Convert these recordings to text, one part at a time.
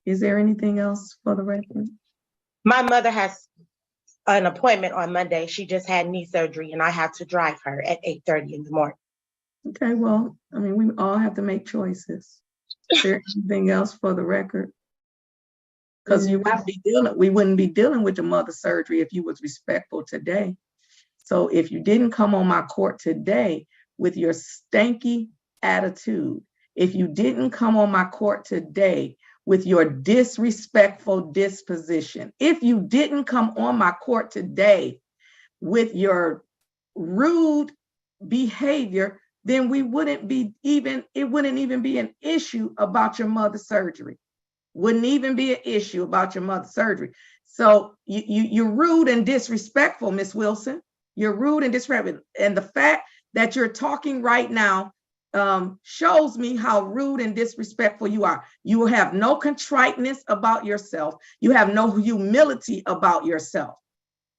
Is there anything else for the record? My mother has an appointment on Monday. She just had knee surgery and I have to drive her at 8:30 in the morning. Okay, well, I mean, we all have to make choices. Is there anything else for the record? Because we wouldn't be dealing with the mother surgery if you was respectful today. So if you didn't come on my court today with your stanky attitude, if you didn't come on my court today with your disrespectful disposition, if you didn't come on my court today with your rude behavior, then it wouldn't even be an issue about your mother's surgery. Wouldn't even be an issue about your mother's surgery. So you're rude and disrespectful, Miss Wilson. You're rude and disrespectful. And the fact that you're talking right now shows me how rude and disrespectful you are. You have no contriteness about yourself. You have no humility about yourself.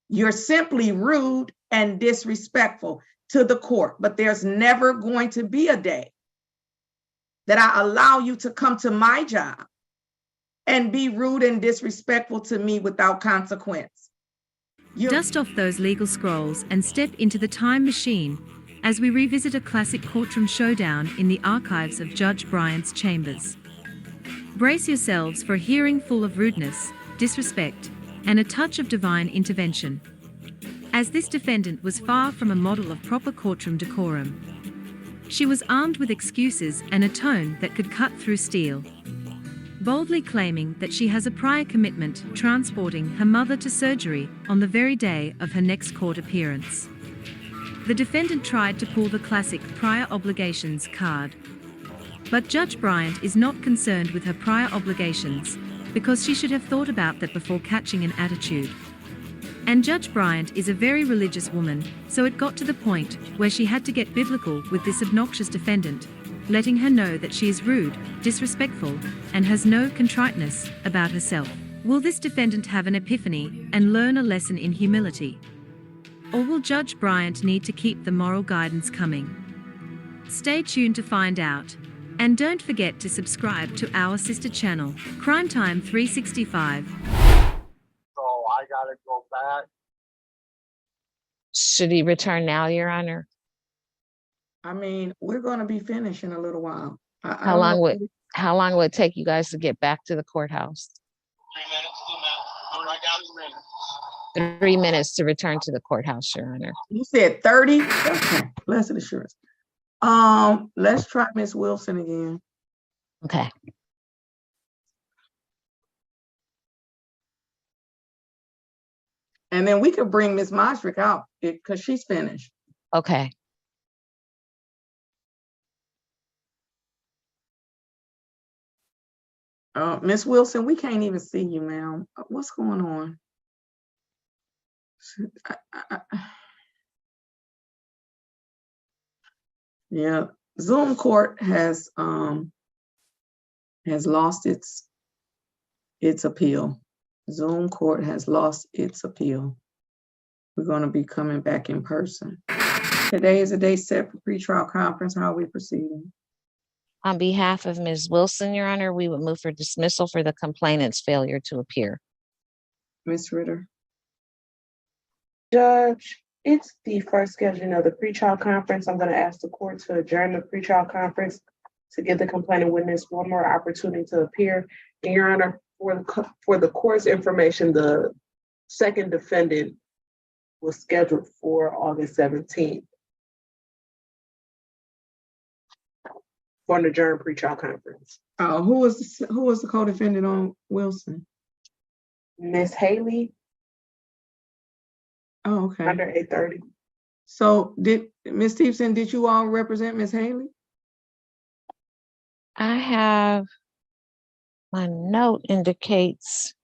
You're simply rude and disrespectful to the court. But there's never going to be a day that I allow you to come to my job and be rude and disrespectful to me without consequence. Dust off those legal scrolls and step into the time machine as we revisit a classic courtroom showdown in the archives of Judge Bryant's chambers. Brace yourselves for a hearing full of rudeness, disrespect, and a touch of divine intervention. As this defendant was far from a model of proper courtroom decorum. She was armed with excuses and a tone that could cut through steel, boldly claiming that she has a prior commitment transporting her mother to surgery on the very day of her next court appearance. The defendant tried to pull the classic prior obligations card. But Judge Bryant is not concerned with her prior obligations because she should have thought about that before catching an attitude. And Judge Bryant is a very religious woman, so it got to the point where she had to get biblical with this obnoxious defendant, letting her know that she is rude, disrespectful, and has no contriteness about herself. Will this defendant have an epiphany and learn a lesson in humility? Or will Judge Bryant need to keep the moral guidance coming? Stay tuned to find out. And don't forget to subscribe to our sister channel, Crime Time 365. So I gotta go back. Should he return now, Your Honor? I mean, we're going to be finished in a little while. How long would it take you guys to get back to the courthouse? 3 minutes. 3 minutes to return to the courthouse, Your Honor. You said 30? Okay, blessed assurance. Let's try Miss Wilson again. Okay. And then we could bring Miss Mostrick out because she's finished. Okay. Miss Wilson, we can't even see you, ma'am. What's going on? Yeah, Zoom court has lost its appeal. Zoom court has lost its appeal. We're going to be coming back in person. Today is a day set for pretrial conference. How are we proceeding? On behalf of Ms. Wilson, Your Honor, we would move for dismissal for the complainant's failure to appear. Ms. Ritter. Judge, it's the first scheduling of the pretrial conference. I'm going to ask the court to adjourn the pretrial conference to give the complaining witness one more opportunity to appear. And Your Honor, for the court's information, the second defendant was scheduled for August 17th for an adjourned pretrial conference. Who was the co-defendant on Wilson? Miss Haley. Oh, okay. Under 8:30. So did Ms. Stevenson, did you all represent Ms. Haley? I have, my note indicates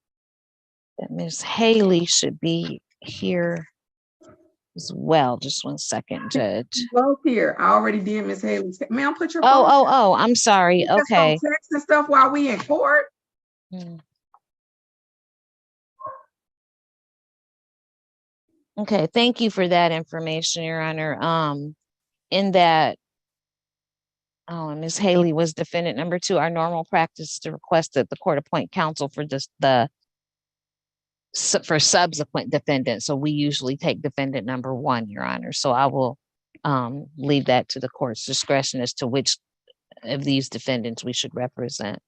that Ms. Haley should be here as well. Just 1 second, Judge. Both here. I already did Ms. Haley. Ma'am, put your Oh, I'm sorry. Okay. Text and stuff while we in court. Okay, thank you for that information, Your Honor. In that Oh, and Ms. Haley was defendant number 2. Our normal practice is to request that the court appoint counsel for for subsequent defendants. So we usually take defendant number 1, Your Honor. So I will leave that to the court's discretion as to which of these defendants we should represent.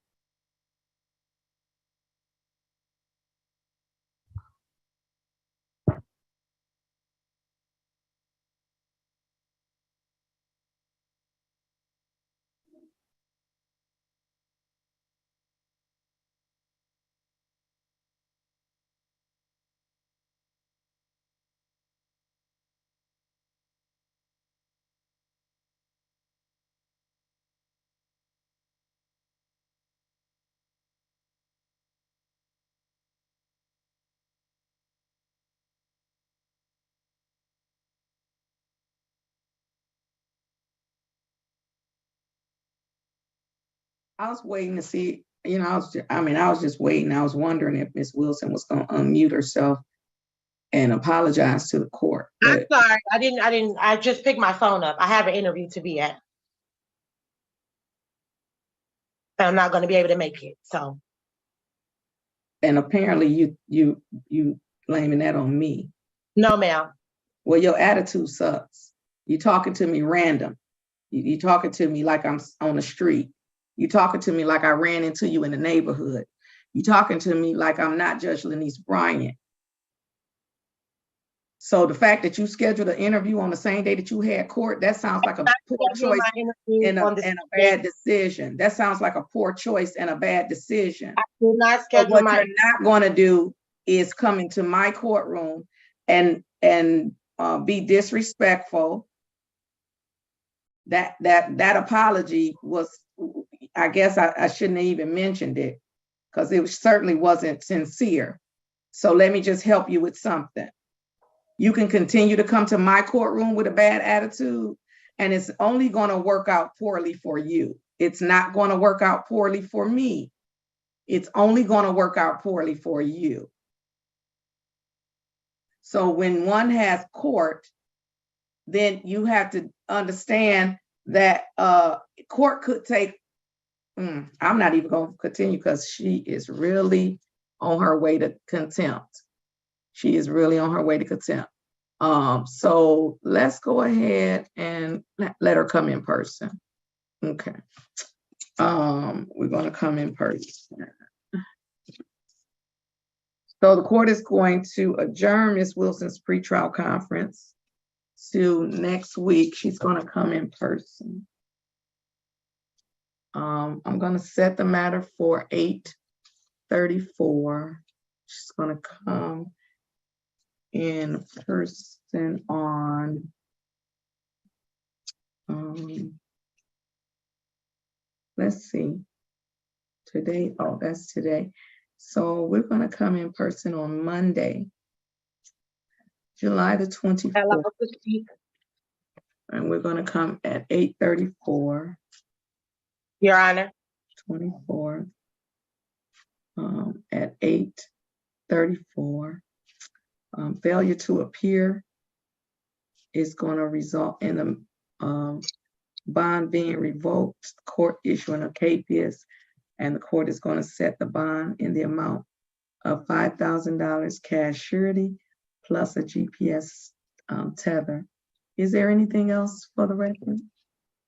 I was waiting to see, I was just waiting. I was wondering if Miss Wilson was going to unmute herself and apologize to the court. I'm sorry. I just picked my phone up. I have an interview to be at. I'm not going to be able to make it, so. And apparently you blaming that on me. No, ma'am. Well, your attitude sucks. You talking to me random. You talking to me like I'm on the street. You talking to me like I ran into you in the neighborhood. You talking to me like I'm not Judge Lynise Bryant. So the fact that you scheduled an interview on the same day that you had court, that sounds like a poor choice and a bad decision. That sounds like a poor choice and a bad decision. I did not So schedule what my. you're not going to do is come into my courtroom and be disrespectful. That apology was, I guess I shouldn't have even mentioned it because it certainly wasn't sincere. So let me just help you with something. You can continue to come to my courtroom with a bad attitude, and it's only going to work out poorly for you. It's not going to work out poorly for me. It's only going to work out poorly for you. So when one has court, then you have to understand that court could take, I'm not even going to continue because she is really on her way to contempt. She is really on her way to contempt. So let's go ahead and let her come in person. Okay. We're going to come in person. So the court is going to adjourn Ms. Wilson's pretrial conference to next week. She's going to come in person. I'm going to set the matter for 8:34. She's going to come in person on let's see, today. Oh, that's today. So we're going to come in person on Monday, July the 24th. And we're going to come at 8:34. Your Honor. 24th. At 8:34. Failure to appear is going to result in the bond being revoked, court issuing a capias, and the court is going to set the bond in the amount of $5,000 cash surety plus a GPS tether. Is there anything else for the record?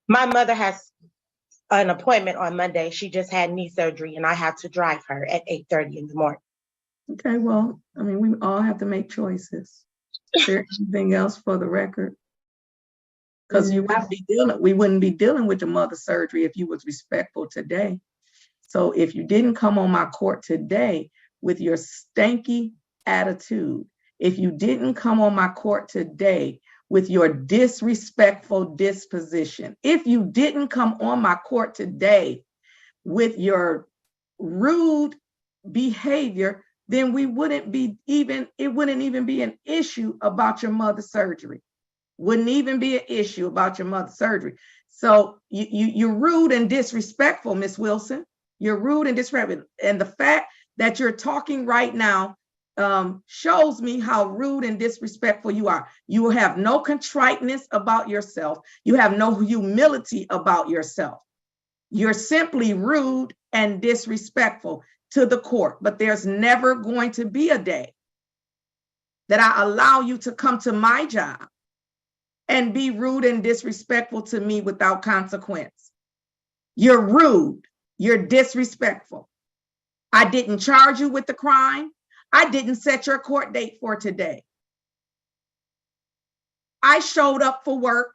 My mother has an appointment on Monday. She just had knee surgery and I have to drive her at 8:30 in the morning. Okay, well, I mean, we all have to make choices. Is there anything else for the record? Because we wouldn't be dealing with your mother's surgery if you was respectful today. So if you didn't come on my court today with your stanky attitude, if you didn't come on my court today with your disrespectful disposition, if you didn't come on my court today with your rude behavior, then it wouldn't even be an issue about your mother's surgery. Wouldn't even be an issue about your mother's surgery. So you're rude and disrespectful, Miss Wilson. You're rude and disrespectful. And the fact that you're talking right now shows me how rude and disrespectful you are. You have no contriteness about yourself. You have no humility about yourself. You're simply rude and disrespectful to the court, but there's never going to be a day that I allow you to come to my job and be rude and disrespectful to me without consequence. You're rude. You're disrespectful. I didn't charge you with the crime. I didn't set your court date for today. I showed up for work.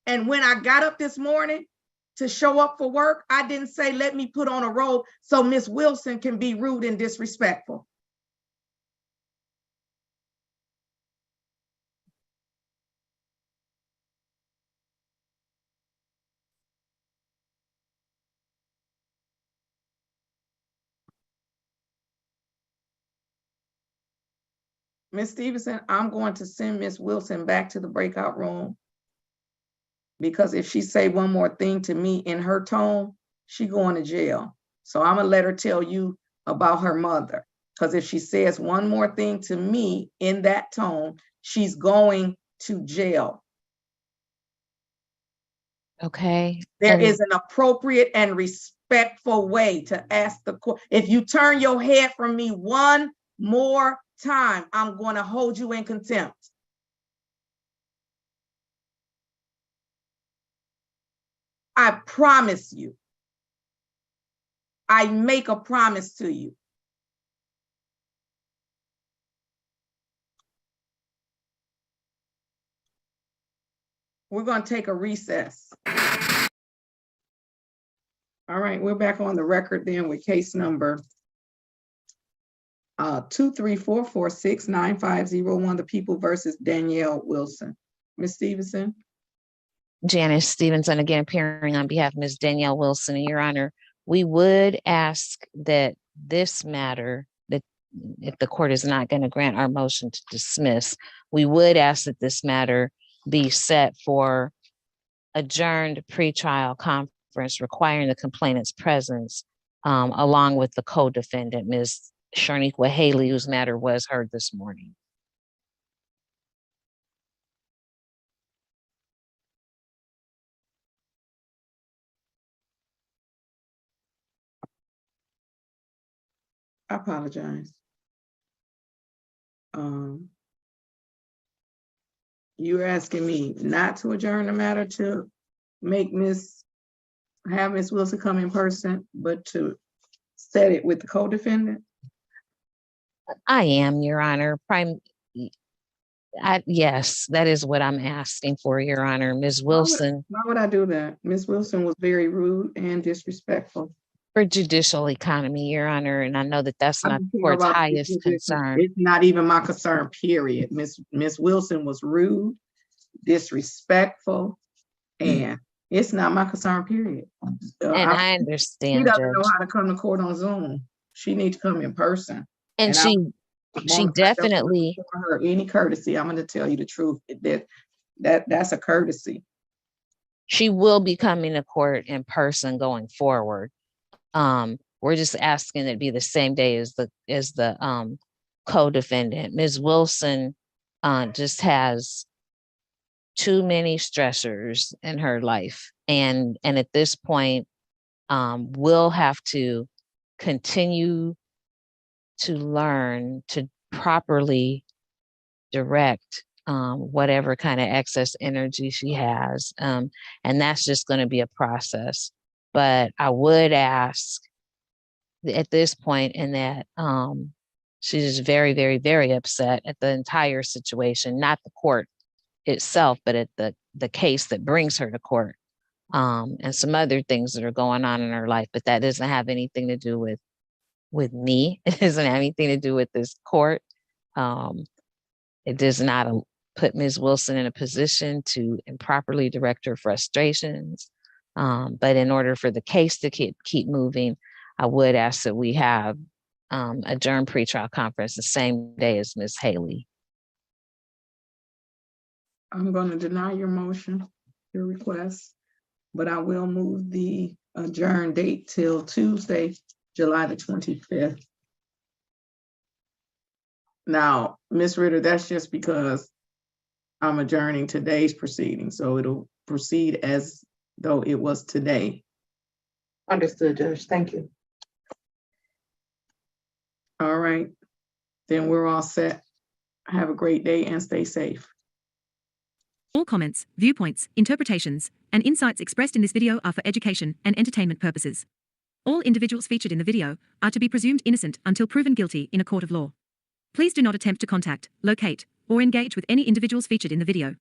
And when I got up this morning to show up for work, I didn't say, let me put on a robe so Miss Wilson can be rude and disrespectful. Ms. Stevenson, I'm going to send Ms. Wilson back to the breakout room, because if she say one more thing to me in her tone, she going to jail. So I'm gonna let her tell you about her mother, because if she says one more thing to me in that tone, she's going to jail. Okay. There And- is an appropriate and respectful way to ask the court. If you turn your head from me one more time, I'm going to hold you in contempt. I promise you. I make a promise to you. We're going to take a recess. All right, we're back on the record then with case number 234469501, the People versus Danielle Wilson. Ms. Stevenson. Janice Stevenson, again, appearing on behalf of Ms. Danielle Wilson. And Your Honor, we would ask that this matter, that if the court is not going to grant our motion to dismiss, we would ask that this matter be set for adjourned pretrial conference requiring the complainant's presence, along with the co-defendant, Ms. Sharniqua Haley, whose matter was heard this morning. I apologize. You're asking me not to adjourn the matter to make have Ms. Wilson come in person, but to set it with the co-defendant? I am, Your Honor. Yes, that is what I'm asking for, Your Honor. Ms. Wilson, Why would I do that? Ms. Wilson was very rude and disrespectful. for judicial economy, Your Honor, and I know that that's not the court's highest concern. It's not even my concern, period. Ms. Wilson was rude, disrespectful, and it's not my concern, period. And I She understand, doesn't know Judge. how to come to court on Zoom. She needs to come in person. And I she don't definitely, show her any courtesy. I'm going to tell you the truth. That's a courtesy. she will be coming to court in person going forward. We're just asking it be the same day as the co-defendant. Ms. Wilson just has too many stressors in her life, and at this point, we'll have to continue to learn to properly direct whatever kind of excess energy she has, and that's just going to be a process. But I would ask at this point, in that she's very, very, very upset at the entire situation, not the court itself, but at the case that brings her to court, and some other things that are going on in her life. But that doesn't have anything to do with me. It doesn't have anything to do with this court. It does not put Ms. Wilson in a position to improperly direct her frustrations. But in order for the case to keep moving, I would ask that we have adjourned pretrial conference the same day as Ms. Haley. I'm going to deny your motion, your request, but I will move the adjourn date till Tuesday, July the 25th. Now, Ms. Ritter, that's just because I'm adjourning today's proceeding, so it'll proceed as though it was today. Understood, Judge. Thank you. All right, then we're all set. Have a great day and stay safe. All comments, viewpoints, interpretations, and insights expressed in this video are for education and entertainment purposes. All individuals featured in the video are to be presumed innocent until proven guilty in a court of law. Please do not attempt to contact, locate, or engage with any individuals featured in the video.